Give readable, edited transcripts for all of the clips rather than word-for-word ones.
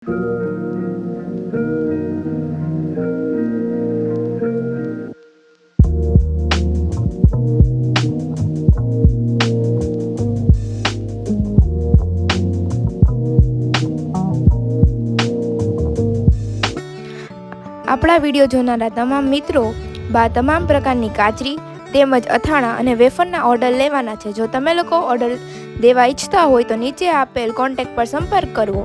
આપણા વિડીયો જોનારા તમામ મિત્રો તમામ પ્રકારની કાચરી તેમજ અથાણા અને વેફરના ઓર્ડર લેવાના છે। જો તમે લોકો ઓર્ડર દેવા ઈચ્છતા હોય તો નીચે આપેલ કોન્ટેક્ટ પર સંપર્ક કરવો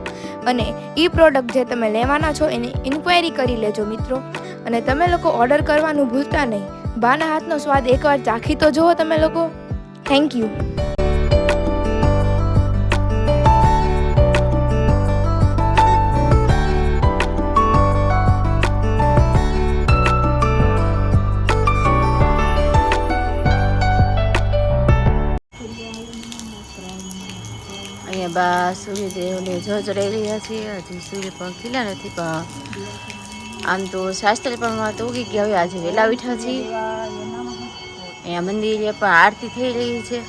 અને એ પ્રોડક્ટ જે તમે લેવાના છો એની ઇન્ક્વાયરી કરી લેજો મિત્રો। અને તમે લોકો ઓર્ડર કરવાનું ભૂલતા નહીં। બાના હાથનો સ્વાદ એકવાર ચાખી તો જુઓ તમે લોકો। Thank you. અહીંયા બા સૂર્યદેવને જળચડાઈ રહ્યા છે। હજી સૂર્ય પણ ખીલા નથી, પણ આમ તો શાસ્ત્ર પણ તો ઉગી ગયા। હવે આજે વહેલા ઉઠ્યા છીએ। અહીંયા મંદિરે પણ આરતી થઈ રહી છે।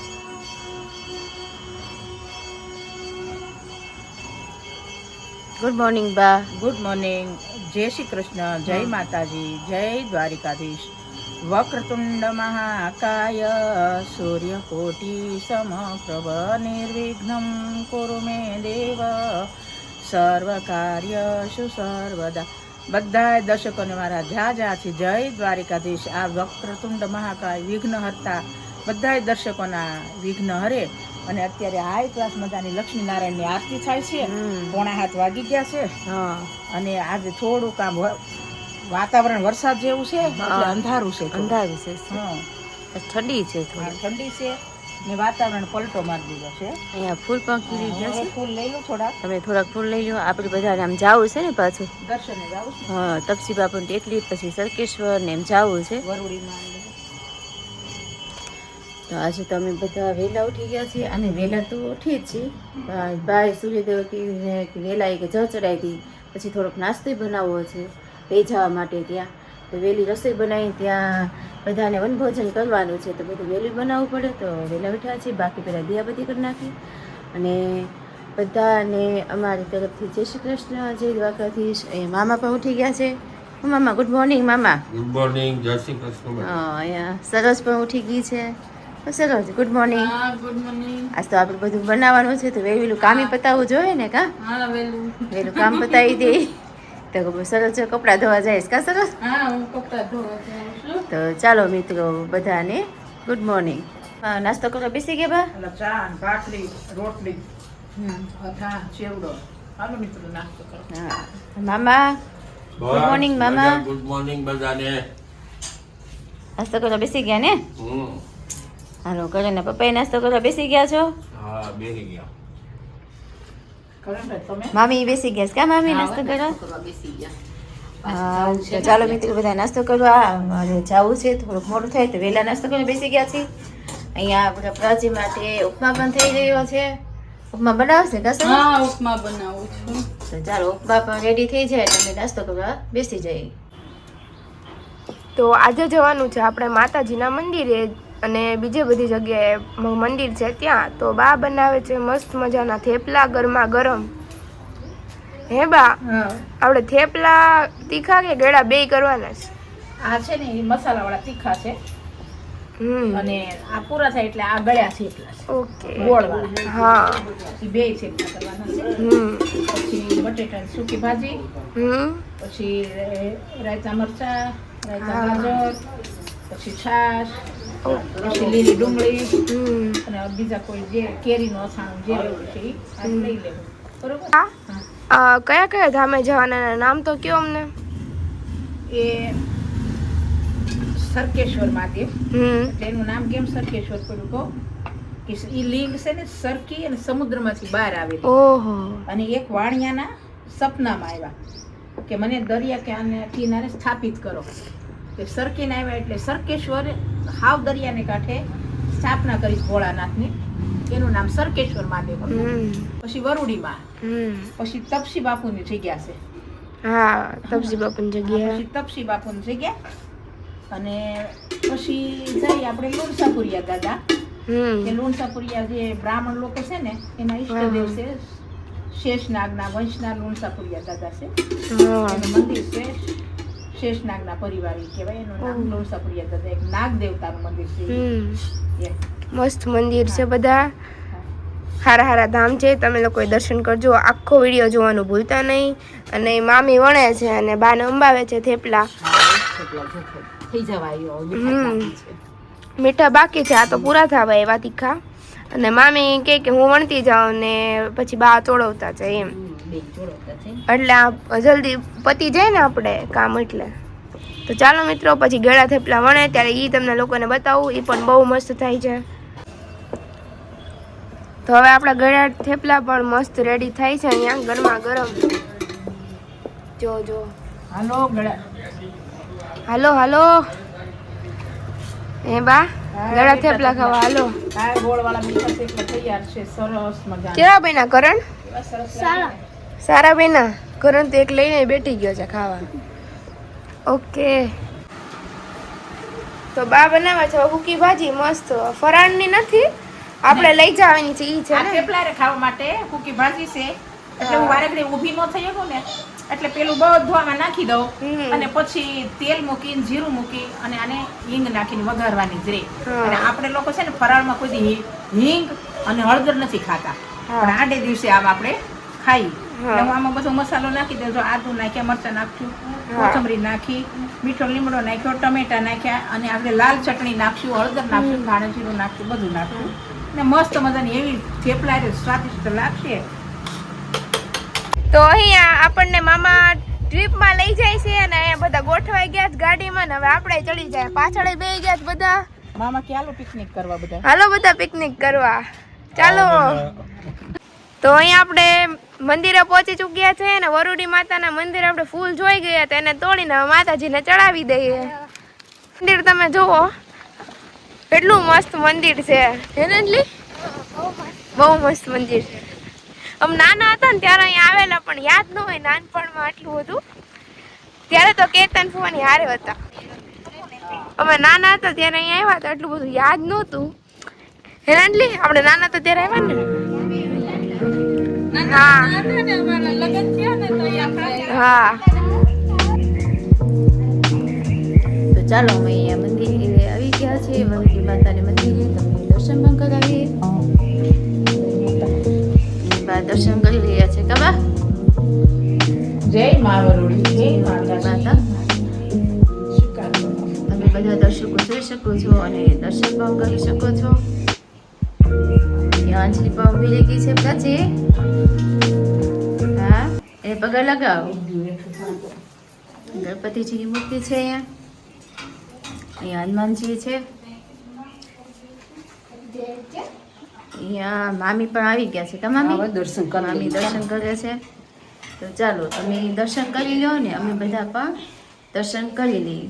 ગુડ મોર્નિંગ બા। ગુડ મોર્નિંગ, જય શ્રી કૃષ્ણ, જય માતાજી, જય દ્વારિકાધીશ। વક્રતુંડ મહાકાય સૂર્યકોટી સમપ્રભ નિર્વિઘ્નમ કુરુ મે દેવ સર્વ કાર્યશુ સર્વદા। બધા દર્શકોને મારા જાજાથી જય દ્વારિકાધીશ। આ વક્રતુંડ મહાકાય વિઘ્નહર્તા બધા દર્શકોના વિઘ્ન હરે। અને અત્યારે હાઈ ક્લાસ મજાની લક્ષ્મીનારાયણની આરતી થાય છે। 6:45 વાગી ગયા છે અને આજે થોડુંક આમ વાતાવરણ વરસાદ જેવું છે, એટલે અંધારું છે। અંધારું છે, ઠંડી છે, ઠંડી છે ને વાતાવરણ પલટો મારી દીધો છે। અહીંયા ફૂલ પણ ખીલી ગયા છે। ફૂલ લઈ લો થોડાક, તમે થોડાક ફૂલ લઈ લો। આપણે બધાને આમ જાવું છે ને પાછું દર્શને જાવું છે। હા, તપસી બાપુને એટલી પછી સરકેશ્વર ને એમ જાવું છે। વરુડીમાં તો આજે તો અમે બધા વહેલા ઉઠી ગયા છીએ, અને વહેલા તો ઉઠી જ છીએ। ભાઈ સૂર્યદેવ કે વહેલા કે જળ ચડાવી હતી, પછી થોડોક નાસ્તો બનાવવો છે લઈ જવા માટે ત્યાં। તો વહેલી રસોઈ બનાવી ત્યાં બધાને વનભોજન કરવાનું છે, તો બધું વહેલું બનાવવું પડે। તો વહેલા ઉઠ્યા છીએ, બાકી પહેલાં દિયાબત્તી કરી નાખી। અને બધાને અમારી તરફથી જય શ્રી કૃષ્ણ, જય દ્વારકાધીશ। અહીંયા મામા પણ ઉઠી ગયા છે। મામા ગુડ મોર્નિંગ। મામા ગુડ મોર્નિંગ, જય શ્રી કૃષ્ણ। અહીંયા સરસ પણ ઉઠી ગઈ છે। સરસ ગુડ મોર્નિંગ। Good morning. આજ તો આપણે બધું બનાવવાનું છે, તો વહેલું કામ પતાવવું જોઈએ ને કા? હા, વહેલું કામ પતાવી દે તો સરસ કપડાં ધોવા જાય કા? સરસ। હા, હું કપડા ધોવા જાઉં છું। તો ચાલો મિત્રો બધાને ગુડ મોર્નિંગ। નાસ્તો કરવા બેસી ગયા બા? એટલે ચા ને ભાખરી, રોટલી, અથાણ, ચેવડો, હાલો મિત્રો નાસ્તો કરો। હા મામા ગુડ મોર્નિંગ। મામા ગુડ મોર્નિંગ બધાને। નાસ્તો કરવા બેસી ગયા ને? હાલો કરે ને પપ્પાએ નાસ્તો કરવા બેસી ગયા છો? હા, બેસી ગયા। મામી બેસી ગયા કા? મામી નાસ્તો કરવા? હા, તો ચાલો મિત્રો બધા નાસ્તો કરવા મારે જવું છે। થોડુંક મોડું થાય તો વહેલા નાસ્તો કરવા બેસી ગયા છીએ। અહીંયા આપણા પ્રાચી માટે ઉપમા પણ થઈ રહ્યો છે। ઉપમા બનાવશે કા? હા, ઉપમા બનાવું છું। તો ચાલો ઉપમા પણ રેડી થઈ જાય એટલે અમે નાસ્તો કરવા બેસી જઈએ। તો આજે જવાનું છે આપણે માતાજીના મંદિરે અને બીજે બધી જગ્યાએ મંદિર છે ત્યાં। તો બા બનાવે છે મસ્ત મજાના થેપલા ગરમા ગરમ। હે બા, આપણે થેપલા તીખા કે ગળા બેય કરવાના છે? આ છે ને એ મસાલાવાળા તીખા છે, અને આ પૂરા થાય એટલે આ ગળ્યા થેપલા છે, ઓકે ગોળવાળા। હા, એ બે થેપલા કરવાના છે। પછી બટેટાની સૂકી ભાજી, પછી રાયતા મરચા, રાયતા ગાજર, પછી છાશ, પછી લીલી ડુંગળી, અને બીજા કોઈ જે કેરીનું અથાણું જે લેવું છે એ આ લઈ લેવું, બરોબર? કયા કયા ધામે જવાના નામ તો કયો અમને? એ સરકેશ્વર મહાદેવ, એટલે એનું નામ કેમ સરકેશ્વર પડ્યું કહું કે એ લિંગ છે ને સરકી અને સમુદ્રમાંથી બહાર આવેલી। ઓહો। અને એક વાણિયાના સપનામાં આવ્યા કે મને દરિયા કિનારે સ્થાપિત કરો, કે સરકીને આવ્યા એટલે સરકેશ્વર હાવ દરિયાને કાંઠે સ્થાપના કરી ભોળાનાથની, એનું નામ સરકેશ્વર મહાદેવ। પછી વરુડીમાં, પછી તપસી બાપુની જગ્યા છે। હા, તપસી બાપુની જગ્યા, પછી તપસી બાપુની જગ્યા, અને પછી જઈ આપણે લુણસાપુરિયા દાદા, કે લુણસાપુરિયા જે બ્રાહ્મણ લોકો છે ને એના ઈષ્ટદેવ છે શેષનાગના વંશના લુણસાપુરિયા દાદા છે. હા એનું મંદિર છે શેષનાગના પરિવાર ઈ કહેવાય. એનું નામ લુણસાપુરિયા દાદા, એક નાગ દેવતાનું મંદિર છે. મસ્ત મંદિર છે, બધા હારા હારા ધામ છે. તમે લોકોએ દર્શન કરજો. આખો વિડીયો જોવાનું ભૂલતા નહીં. અને મામી વણે છે અને બાને અંબાવે છે થેપલા. થઈ જવા આવ્યો મીઠા બાકી છે, આ તો પૂરા થવા એવા તીખા. અને મામી કે હું વણતી જાઉં ને પછી બા તોડવતા જાય એમ, એટલે આ જલ્દી પતી જાય ને આપણે કામ. એટલે તો ચાલો મિત્રો, પછી ગળા થેપલા વણે ત્યારે એ તમને લોકોને બતાવું. એ પણ બહુ મસ્ત થાય છે. તો હવે આપણા ગળા થેપલા પણ મસ્ત રેડી થાય છે અહીંયા ગરમા ગરમ. જો જો હાલો ગળા, હાલો હાલો એ બા ગળા થેપલા ખાવા હાલો. આ ગોળવાળા મીઠા થેપલા તૈયાર છે, સરસ મજાના. કેવા બન્યા કરણ? સરસ. સારા બેના. કરણ તો એક લઈને બેઠી ગયો છે ખાવા. ઓકે, તો બા બનાવે છે હુકી ભાજી મસ્ત. ફરાળની નથી, આપણે લઈ જવાની છે. ઈ છે આ ને થેપલા રે ખાવા માટે હુકી ભાજી છે. એટલે હું વારે ઘડી ઊભી ન થઈ શકું ને, એટલે પેલું બધું આમાં નાખી દઉં અને પછી તેલ મૂકીને જીરું મૂકી અને આને હિંગ નાખીને વઘારવાની જ રે. અને આપણે લોકો છે ને ફરાળમાં કોઈ દી હિંગ અને હળદર નથી ખાતા, પણ આડે દિવસે આમ આપણે ખાઈ. એટલે હું આમાં બધો મસાલો નાખી દઉં. આદુ નાખ્યા, મરચાં નાખ્યું, કોથમરી નાખી, મીઠો લીમડો નાખ્યો, ટમેટા નાખ્યા અને આપણે લાલ ચટણી નાખશું, હળદર નાખશું, ધાણા જીરું નાખ્યું, બધું નાખ્યું ને મસ્ત મજાની એવી થેપલા સ્વાદિષ્ટ લાગશે. તો અહીંયા આપણને મામા ટ્રીપમાં લઈ જાય છે અને અહીંયા બધા ગોઠવાઈ ગયા છે ગાડીમાં. ને હવે આપણે ચડી જાય, પાછળ બેસી ગયા છે બધા. મામા ક્યાં પિકનિક કરવા બધા? હાલો બધા પિકનિક કરવા ચાલો. તો અહીંયા આપણે મંદિરે પહોંચી ચૂક્યા છે અને વરુડી માતાના મંદિરે આપણે ફૂલ જોઈ ગયા હતા, એને તોડીને માતાજીને ચડાવી દઈએ. મંદિર તમે જુઓ કેટલું મસ્ત મંદિર છે, બહુ મસ્ત મંદિર છે. આમ નાના હતા ને ત્યારે અહીંયા આવેલા, પણ યાદ ન હોય નાનપણમાં આટલું હતું. ત્યારે તો કેતન ફુવાની હારે હતા. અમે નાના હતા ત્યારે અહીંયા આવ્યા હતા, એટલું બધું યાદ નહોતું. હેરાનલી આપણે નાના હતા ત્યારે આવ્યા ને. હા હા. તો ચાલો અમે અહીંયા મંદિરે આવી ગયા છે, વરુડી માતાને મંદિરે. તમને દર્શન પણ કરાવીએ. બા દર્શન કરી રહ્યા છે. કબા જય મા વરુડી, જય માતા. તમે બધા દર્શકો જોઈ શકો છો અને દર્શન પણ કરી શકો છો. અંજલિ પણ ઉભી રહી ગઈ છે. પછી હા, એ પગર લગાવો. ગણપતિજીની મૂર્તિ છે અહીંયા હનુમાનજી છે. અહીંયા મામી પણ આવી ગયા છે. તમામી મામી દર્શન કરે છે. તો ચાલો તમે દર્શન કરી લો ને અમે બધા પણ દર્શન કરી લઈએ.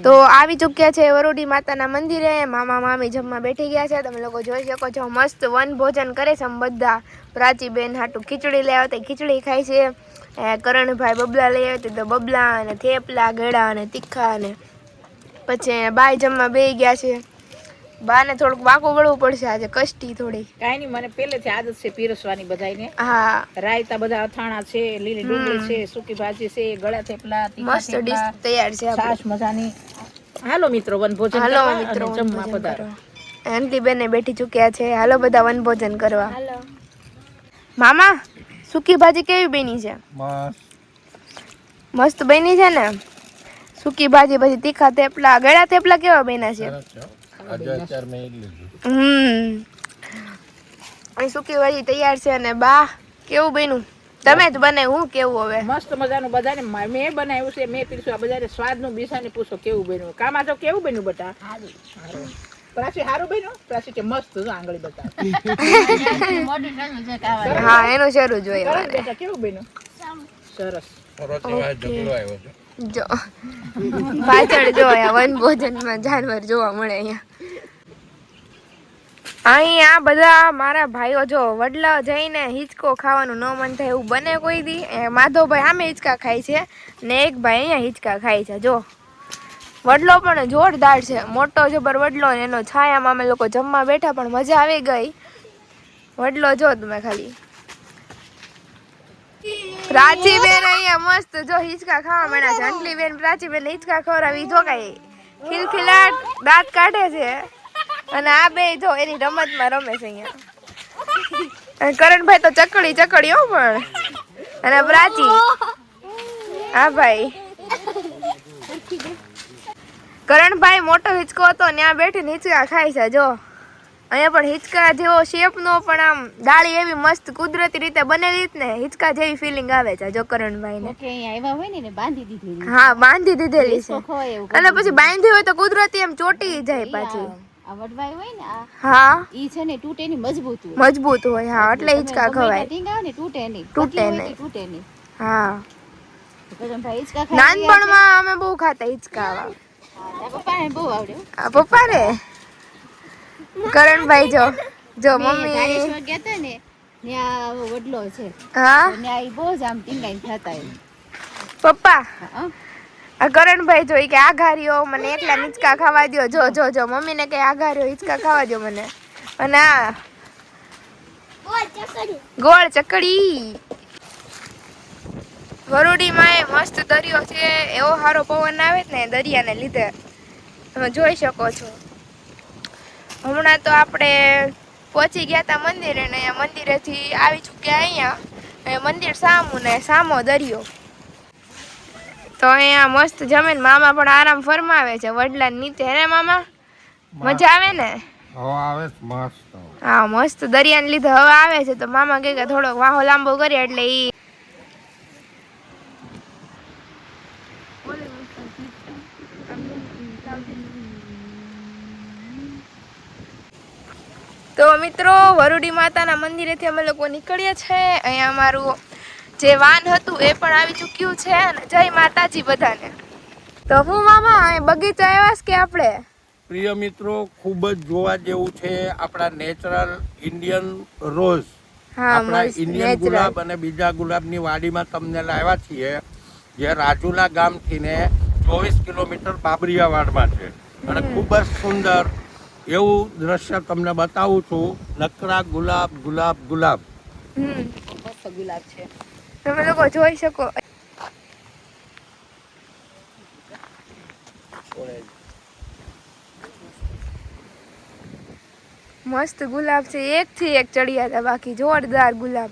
તો આવી ચૂક્યા છે વરુડી માતાના મંદિરે. મામા મામી જમવા બેઠી ગયા છે, તમે લોકો જોઈ શકો છો. મસ્ત વન ભોજન કરે છે બધા. પ્રાચીબેન હાટું ખીચડી લઈ આવતી, ખીચડી ખાય છે. કરણભાઈ બબલા લઈ આવતી, તો બબલા અને થેપલા, ગળા અને તીખા. અને પછી બાય જમવા બેસી ગયા છે. બાને થોડુંક વાંકું વળવું પડશે આજે, કષ્ટી થોડી. કાંઈ નહીં, મને પહેલેથી આદત છે પીરસવાની બધાયને. હા, રાયતા બધા અથાણા છે, લીલી ડુંગળી છે, સૂકી ભાજી છે, ગળા થેપલા, મસ્ત ડીશ તૈયાર છે આપણી. છાશ મજાની. હાલો મિત્રો વનભોજન હાલો કરવા મિત્રો અને જમવા પધારો. આંટી બેને બેઠી ચૂક્યા છે. હાલો બધા વનભોજન કરવા. મામા સૂકી ભાજી કેવી બની છે? મસ્ત બની છે ને સૂકી ભાજી. પછી તીખા થેપલા, ગળા થેપલા કેવા બન્યા છે? અહીં સૂકી ભાજી તૈયાર છે. અને બા કેવું બન્યું? તમે જ બનાવ્યું, હું કેવું હવે? મસ્ત મજાનું બધાને મેં બનાવ્યું છે, મેં પીરસ્યું. આ બધાને સ્વાદનું બીજાને પૂછો કેવું બન્યું. કામા તો કેવું બન્યું બટા? પ્રાચી હારું બન્યું પ્રાચી કે મસ્ત જો આંગળી બતાવે મોઢું ચાલુ છે ખાવાનું. હા એનું શરૂ જોઈએ કરણ મારે બેટા કેવું બન્યું સરસ જો પાછળ જો અહીંયા વન ભોજનમાં જાનવર જોવા મળે અહીંયા આ બધા મારા ભાઈઓ જો વડલા જઈને હિંચકો ખાવાનું ન મન થાય એવું બને કોઈ દી માધવભાઈ આમે હિંચકા ખાય છે ને એક ભાઈ અહીંયા હિંચકા ખાય છે જો વડલો પણ જોરદાર છે મોટો જબર વડલો ને એનો છાયામાં અમે લોકો જમવા બેઠા પણ મજા આવી ગઈ વડલો જો તમે ખાલી પ્રાચીબેન અહીંયા મસ્ત જો હિંચકા ખાવા મળ્યા છે અંટલીબેન પ્રાચીબેન હિંચકા ખવડાવી જો કઈ ખિલખિલાટ દાંત કાઢે છે અને આ બે જો એની રમતમાં રમે છે અહીંયા કરણભાઈ તો ચકડી હો પણ અને પ્રાચી હા ભાઈ કરણભાઈ મોટો હિંચકો હતો ત્યાં બેઠીને હિંચકા ખાય છે જો અહીંયા પણ હિંચકા જેવો શેપનો પણ આમ ડાળી એવી મસ્ત કુદરતી રીતે બનેલી જ ને હિંચકા જેવી ફિલિંગ આવે છે જો કરણભાઈને કે અહીંયા આવ્યા હોય ને બાંધી દીધી હા બાંધી દીધેલી છે ખવાય એવું અને પછી બાંધી હોય તો કુદરતી એમ ચોટી જાય પાછી આ વડવાઈ હોય ને આ હા ઈ છે ને તૂટે ની મજબૂત હોય મજબૂત હોય હા એટલે હિંચકા ખવાય ટીંગાવ ને તૂટે નહીં તૂટે પતલી હોય નહીં. તો તૂટે નહીં હા કરણભાઈ હિંચકા ખાઈ નાનપણમાં અમે બહુ ખાતા હિંચકા પપ્પાને બહુ આવડે આ પપ્પા રે કરણભાઈ જો મમ્મી ધારેશ્વર ગયા હતા ને ત્યાં વડલો છે હા ત્યાં ઈ બહુ જ આમ ટીંગાઈને ખાતા એમ. પપ્પા હા આ કરણભાઈ જોઈ કે આઘારીઓ મને એકલા હિંચકા ખાવા દ્યો જો મમ્મીને કે આઘારીઓ હિંચકા ખાવા દ્યો મને અને આ ગોળ ચકડી વરુડીમાં એ મસ્ત દરિયો છે એવો સારો પવન આવે ને દરિયાને લીધે તમે જોઈ શકો છો હમણાં તો આપણે પહોંચી ગયા હતા મંદિરે ને અહીંયા મંદિરેથી આવી ચૂક્યા અહીંયા મંદિર સામું ને સામો દરિયો તો અહીંયા મસ્ત જમીન મામા પણ આરામ ફરમાવે છે વડલા નીચે હે મામા મજા આવે ને આવે મસ્ત હા મસ્ત દરિયાને લીધે હવે આવે છે તો મામા કહે કે થોડોક વાહો લાંબો કરીએ એટલે ઈ તો મિત્રો વરુડી માતાના મંદિરેથી અમે લોકો નીકળ્યા છે અહીંયા અમારું જે વાન હતું એ પણ આવી ચૂક્યું છે અને જય માતાજી બધાને તો હું મામા અહીં બગીચા આવ્યા કે આપણે પ્રિય મિત્રો ખૂબ જ જોવા જેવું છે આપણા નેચરલ ઇન્ડિયન રોઝ હા આપણા મસ્ત ઇન્ડિયન નેચરલ ગુલાબ અને બીજા ગુલાબની વાડીમાં તમને લાવ્યા છીએ જે રાજુલા ગામથી ને 24 કિલોમીટર બાબરિયાવાડમાં છે અને ખૂબ જ સુંદર એવું દ્રશ્ય તમને બતાવું છું નકરા ગુલાબ ગુલાબ ગુલાબ મસ્ત ગુલાબ છે તમે લોકો જોઈ શકો મસ્ત ગુલાબ છે એક થી એક ચડિયા હતા બાકી જોરદાર ગુલાબ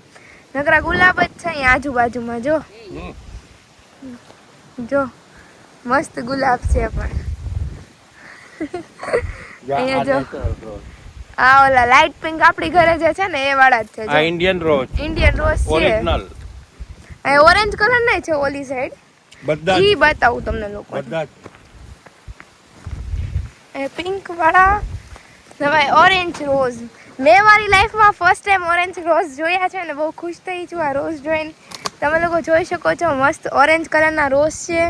નકરા ગુલાબ જ છે અહીં આજુબાજુમાં જો મસ્ત ગુલાબ છે પણ અહીંયા જો આ ઓલા લાઈટ પિંક આપણી ઘરે જે છે ને એ વાળા જ છે આ ઇન્ડિયન રોઝ ઇન્ડિયન રોઝ છે ઓરિજિનલ આ ઓરેન્જ કલર નહીં છે ઓલી સાઈડ બધા ઈ બતાવું તમને લોકો બધા એ પિંક વાળા નવાય ઓરેન્જ રોઝ મેં મારી લાઈફમાં ફર્સ્ટ ટાઈમ ઓરેન્જ રોઝ જોયા છે ને બહુ ખુશ થઈ છું આ રોઝ જોઈને તમે લોકો જોઈ શકો છો મસ્ત ઓરેન્જ કલરના રોઝ છે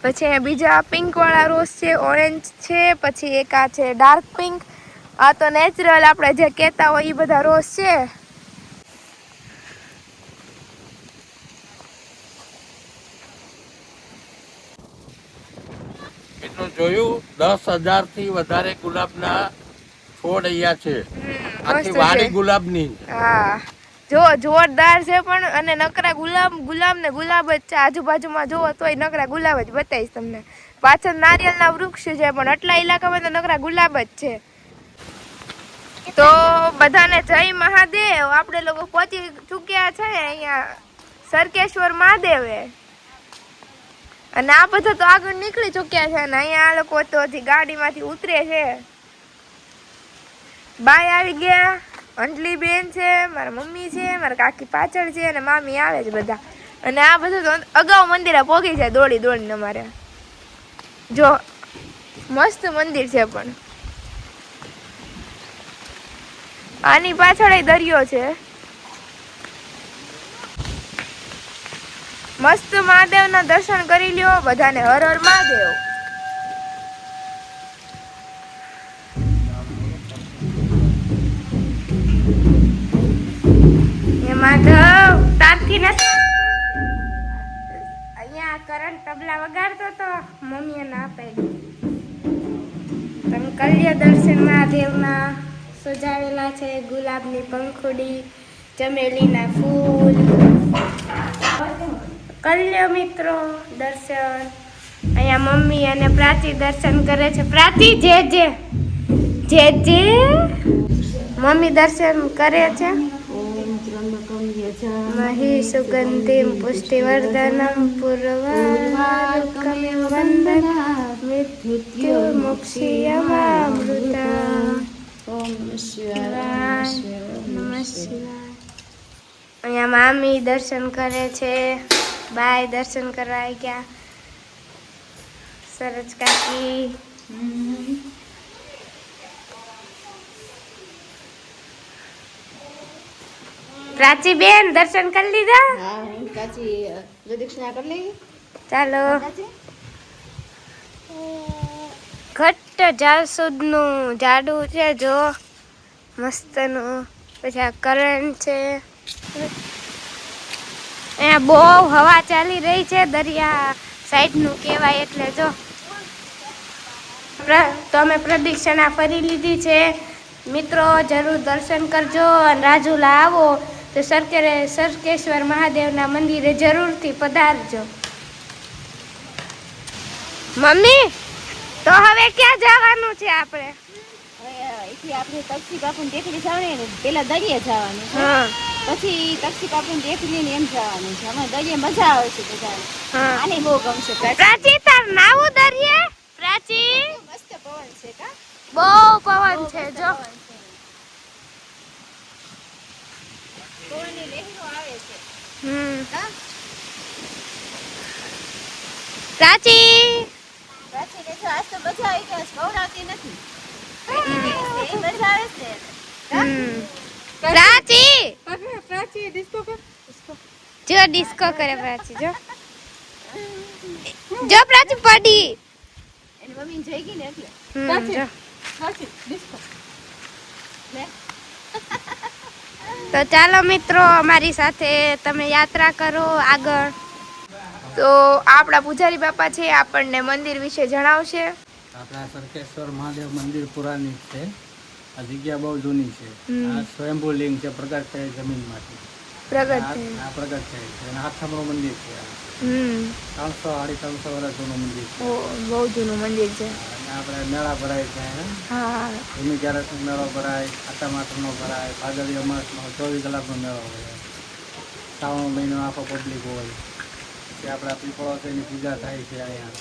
પછી બીજા પિંક વાળા રોઝ છે ઓરેન્જ છે પછી એક આ છે ડાર્ક પિંક આ તો નેચરલ આપણે જે કહેતા હોય એ બધા રોઝ છે મિત્રો જોયું 10,000 થી વધારે ગુલાબના છોડ અહીંયા છે આખી મસ્ત વાડી છે. ગુલાબની હા જો જોરદાર છે પણ અને નકરા ગુલાબ ને ગુલાબ જ છે આજુબાજુમાં જોવો તોય નકરા ગુલાબ જ બતાવીશ તમને પાછળ નારિયેળના વૃક્ષ છે પણ આટલા ઇલાકામાં તો નકરા ગુલાબ જ છે તો બધાને જય મહાદેવ આપણે લોકો પહોંચી ચૂક્યા છે અહીંયા સરકેશ્વર મહાદેવે અને આ બધા તો આગળ નીકળી ચૂક્યા છે અને અહીંયા આ લોકો તો હજી ગાડીમાંથી ઉતરે છે બાય આવી ગયા અંજલી બેન છે મારા મમ્મી છે મારા કાકી પાછળ છે અને મામી આવે છે બધા અને આ બધું તો અગાઉ મંદિરે પોગી જાય દોડીને અમારે જો મસ્ત મંદિર છે પણ આની પાછળ દરિયો છે. મસ્ત મહાદેવના દર્શન કરી લ્યો બધાને. હર હર મહાદેવ. એ માધવ તાપથી નથી. અહીંયા કરંટ તબલા વગાડતો તો મમ્મીએ ના પાડી. તમે કલ્ય દર્શન મહાદેવના સજાવેલા છે. ગુલાબની પંખુડી, ચમેલીના ફૂલ. કલ્ય મિત્રો દર્શન. અહીંયા મમ્મી અને પ્રાચી દર્શન કરે છે. પ્રાચી જે જે જે જે મમ્મી દર્શન કરે છે. ઓમ ત્રંબકમ યજામહે મહી સુગંધિમ પુષ્ટિવર્ધનમ પૂર્વારુકમિવ વંદના મૃત્યુર્મુક્ષીયમામૃતા. ઓમ શિવાય નમઃ શિવાય. અહીંયા મામી દર્શન કરે છે. બાય દર્શન કરવા આવી ગયા. સરસ કાકી. પ્રાચી બેન દર્શન કરી લીધા. હા કાચી પ્રદક્ષિણા કરી લઈ. ચાલો. ઘટ્ટ જાસૂદનું ઝાડું છે જો મસ્તનું. પછી આ કરંટ છે. અહીંયા બહુ હવા ચાલી રહી છે. દરિયા સાઈડનું કહેવાય એટલે જો. તો અમે પ્રદક્ષિણા ફરી લીધી છે. મિત્રો જરૂર દર્શન કરજો અને રાજુલા આવો તો સરકેશ્વર મહાદેવના મંદિરે જરૂરથી પધારજો. મમ્મી તો હવે ક્યાં જવાનું છે આપણે? અહીંથી આપણે તક્ષી બાપુની ટેકરી જવાની ને પેલા દરિયે જવાનું છે. હા પછી તક્ષી બાપુની ટેકરી ને એમ જવાનું છે. અમે દરિયે મજા આવે છે બધાને. હા. આને બહુ ગમશે. પ્રાચી તાર નાવું દરિયે? પ્રાચી મસ્ત પવન છે કા? બહુ પવન છે જો. પવનની લહેરો આવે છે. કા પ્રાચી પ્રાચી ને જો આજ તો મજા આવી ગઈ. ગૌરાવતી નથી. એ મજા આવે છે. પ્રાચી પ્રાચી ડિસ્કો કર. જો ડિસ્કો કરે પ્રાચી જો. જો પ્રાચી પડી. એની મમ્મી જઈ ગઈ ને એટલે. જો. પ્રાચી ડિસ્કો. તો ચાલો મિત્રો અમારી સાથે તમે યાત્રા કરો આગળ. તો આપણા પૂજારી બાપા છે આપણને મંદિર વિશે જણાવશે. આપણા સરકેશ્વર મહાદેવ મંદિર પુરાની છે. આ જગ્યા બહુ જૂની છે. આ સ્વયંભૂ લિંગ છે. પ્રગટ થયેલ જમીનમાંથી પ્રગટ આ પ્રગટ થયેલ છે. અને આઠમનું મંદિર છે. આ 300-350 વર્ષ જૂનું મંદિર છે. બહુ જૂનું મંદિર છે. અને આપણે મેળા ભરાય છે. હા ભૂમિ ગ્યારસનો મેળો ભરાય, આઠમ માસનો ભરાય, ભાદરવી અમાસનો 24 કલાકનો મેળો ભરાય. શ્રાવણ મહિનો આખો પબ્લિક હોય. પછી આપણા પીપળો છે એની પૂજા થાય છે અહીંયા.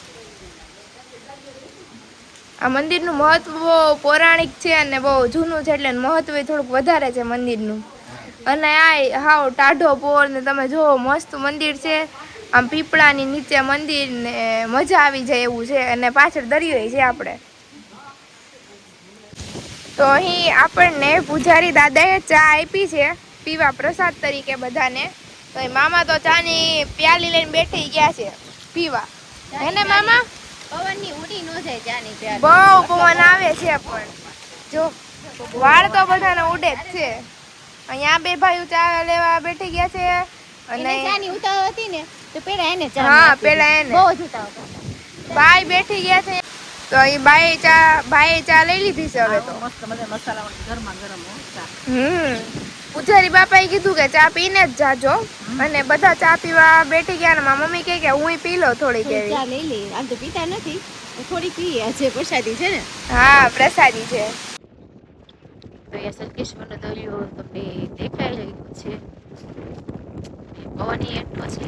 આ મંદિરનું મહત્વ બહુ પૌરાણિક છે અને બહુ જૂનું છે એટલે મહત્વ થોડુંક વધારે છે મંદિરનું. અને આ હાવ ટાઢો પોર ને તમે જુઓ મસ્ત મંદિર છે. આમ પીપળાની નીચે મંદિર ને મજા આવી જાય એવું છે. અને પાછળ દરિયો છે આપણે. તો અહીં આપણને પૂજારી દાદાએ ચા આપી છે પીવા પ્રસાદ તરીકે બધાને. તો એ મામા તો ચાની પ્યાલી લઈને બેઠી ગયા છે પીવા. હે ને મામા? પવનની ઉડી ન જાય ત્યાંની ત્યાં. બહુ પવન આવે છે પણ જો વાળ તો બધાને ઉડે જ છે. અહીંયા બે ભાઈઓ ચા લેવા બેઠી ગયા છે. એને અને ચાની ઉતાવળ હતી ને તો પેલા એને ચા હા, આપી પેલા દીધી. એને. બહુ જ ઉતાવળ હતી. બાઈ બેઠી ગયા છે. તો એ બાઈએ ચા લઈ લીધી છે હવે તો. મસ્ત મજા મસાલા ગરમા ગરમ ચા. પૂજારી બાપાએ કીધું કે ચા પીને જ જાજો. અને બધા ચા પીવા બેઠી ગયા ને મારી મમ્મી કહે કે હું પી લો થોડીક થોડી એવી. ચા લઈ લે. આમ તો પીતા નથી. થોડી પીએ. આજે પ્રસાદી છે ને. હા પ્રસાદી છે. તો એ સરકેશ્વરનો દરિયો તમને દેખાઈ રહ્યો છે. પવન એટલો છે.